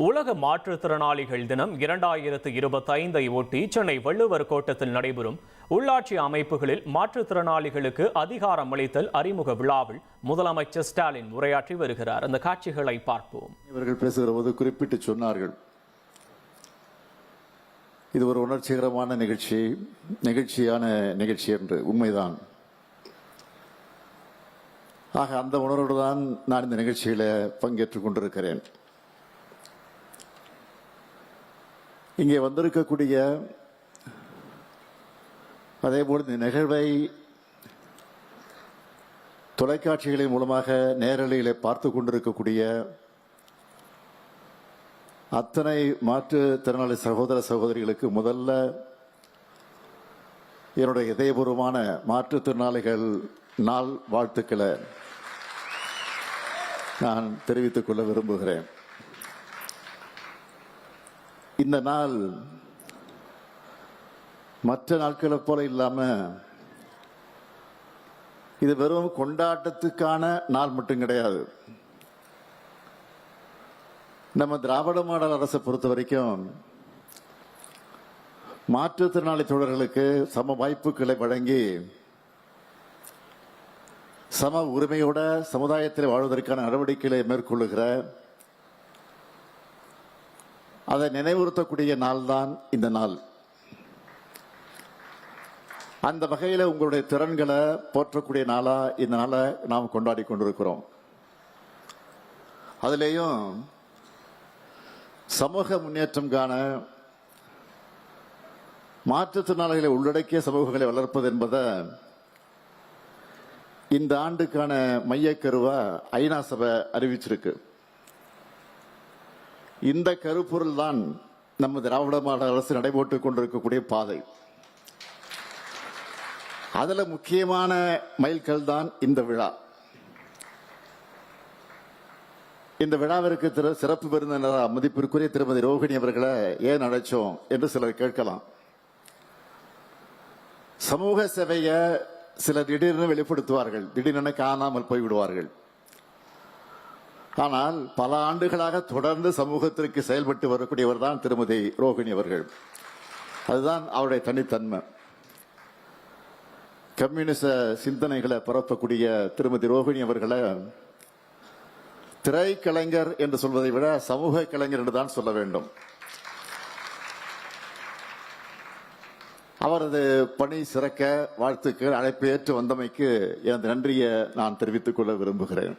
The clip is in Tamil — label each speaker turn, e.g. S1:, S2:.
S1: உலக மாற்றுத்திறனாளிகள் தினம் 2025 ஒட்டி சென்னை வள்ளுவர் கோட்டத்தில் நடைபெறும் உள்ளாட்சி அமைப்புகளில் மாற்றுத்திறனாளிகளுக்கு அதிகாரம் அளித்தல் அறிமுக விழாவில் முதலமைச்சர் ஸ்டாலின் உரையாற்றி வருகிறார். அந்த காட்சிகளை பார்ப்போம்.
S2: இவர்கள் பேசுகிற போது குறிப்பிட்டு சொன்னார்கள், இது ஒரு உணர்ச்சிகரமான நிகழ்ச்சியான நிகழ்ச்சி என்று. உண்மைதான். ஆக அந்த உணர்வோடு தான் நான் இந்த நிகழ்ச்சியில பங்கேற்றுக் கொண்டிருக்கிறேன். இங்கே வந்திருக்கக்கூடிய அதேபோல் இந்த நிகழ்வை தொலைக்காட்சிகளின் மூலமாக நேரலையிலே பார்த்து கொண்டிருக்கக்கூடிய அத்தனை மாற்றுத்திறனாளி சகோதர சகோதரிகளுக்கு முதல்ல என்னுடைய இதயபூர்வமான மாற்றுத்திறனாளிகள் நாள் வாழ்த்துக்களை நான் தெரிவித்துக் கொள்ள விரும்புகிறேன். இந்த நாள் மற்ற நாட்களை போல இல்லாம இது வெறும் கொண்டாட்டத்துக்கான நாள் மட்டும் கிடையாது. நம்ம திராவிட மாடல் அரசை பொறுத்த வரைக்கும் மாற்றுத்திறனாளி தோழர்களுக்கு சம வாய்ப்புகளை வழங்கி சம உரிமையோட சமுதாயத்தில் வாழ்வதற்கான நடவடிக்கைகளை மேற்கொள்ளுகிற அதை நினைவுறுத்தக்கூடிய நாள் தான் இந்த நாள். அந்த வகையில் உங்களுடைய திறன்களை போற்றக்கூடிய நாளா இந்த நாளை நாம் கொண்டாடி கொண்டிருக்கிறோம். அதிலேயும் சமூக முன்னேற்றம் காண மாற்றுத்திறனாளிகளை உள்ளடக்கிய சமூகங்களை வளர்ப்பது என்பதை இந்த ஆண்டுக்கான மையக்கருவா ஐநா சபை அறிவிச்சிருக்கு. இந்த கருப்பொருள் தான் நம்ம திராவிட மாடல் அரசு நடைபெற்றுக் கொண்டிருக்கக்கூடிய பாதை. அதுல முக்கியமான மைல்கல் தான் இந்த விழா. இந்த விழாவிற்கு சிறப்பு விருந்தினராக மதிப்பிற்குரிய திருமதி ரோகிணி அவர்களை ஏன் அழைச்சோம் என்று சிலர் கேட்கலாம். சமூக சேவைய சிலர் திடீரென வெளிப்படுத்துவார்கள், திடீரென காணாமல் போய்விடுவார்கள். ஆனால் பல ஆண்டுகளாக தொடர்ந்து சமூகத்திற்கு செயல்பட்டு வரக்கூடியவர் தான் திருமதி ரோகிணி அவர்கள். அதுதான் அவருடைய தனித்தன்மை. கம்யூனிச சிந்தனைகளை பரப்பக்கூடிய திருமதி ரோகிணி அவர்களை திரைக்கலைஞர் என்று சொல்வதை விட சமூக கலைஞர் என்று தான் சொல்ல வேண்டும். அவரது பணி சிறக்க வாழ்த்துக்கள். அழைப்பு ஏற்று வந்தமைக்கு எனது நன்றியை நான் தெரிவித்துக் கொள்ள விரும்புகிறேன்.